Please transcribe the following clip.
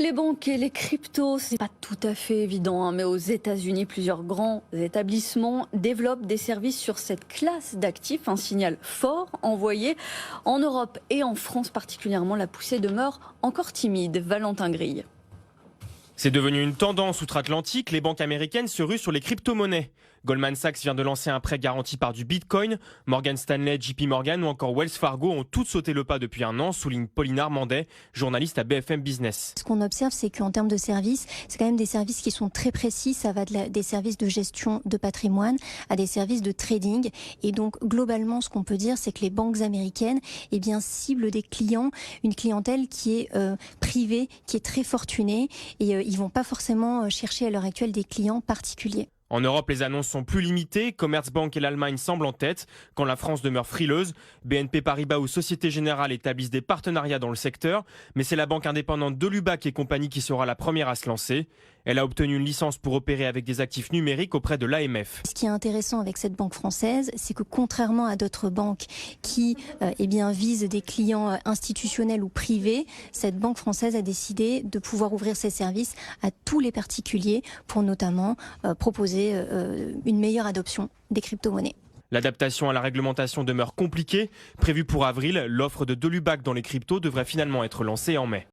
Les banques et les cryptos, c'est pas tout à fait évident, mais aux États-Unis, plusieurs grands établissements développent des services sur cette classe d'actifs. Un signal fort envoyé. En Europe et en France particulièrement, la poussée demeure encore timide. Valentin Grille. C'est devenu une tendance outre-Atlantique. Les banques américaines se ruent sur les crypto-monnaies. Goldman Sachs vient de lancer un prêt garanti par du Bitcoin. Morgan Stanley, JP Morgan ou encore Wells Fargo ont toutes sauté le pas depuis un an, souligne Pauline Armandet, journaliste à BFM Business. Ce qu'on observe, c'est qu'en termes de services, c'est quand même des services qui sont très précis. Ça va des services de gestion de patrimoine à des services de trading. Et donc, globalement, ce qu'on peut dire, c'est que les banques américaines ciblent des clients, une clientèle qui est privée, qui est très fortunée. Et ils vont pas forcément chercher à l'heure actuelle des clients particuliers. En Europe, les annonces sont plus limitées. Commerzbank et l'Allemagne semblent en tête, quand la France demeure frileuse. BNP Paribas ou Société Générale établissent des partenariats dans le secteur, mais c'est la banque indépendante de Lubac et compagnie qui sera la première à se lancer. Elle a obtenu une licence pour opérer avec des actifs numériques auprès de l'AMF. Ce qui est intéressant avec cette banque française, c'est que contrairement à d'autres banques qui visent des clients institutionnels ou privés, cette banque française a décidé de pouvoir ouvrir ses services à tous les particuliers pour notamment proposer une meilleure adoption des crypto-monnaies. L'adaptation à la réglementation demeure compliquée. Prévue pour avril, l'offre de Lubac dans les cryptos devrait finalement être lancée en mai.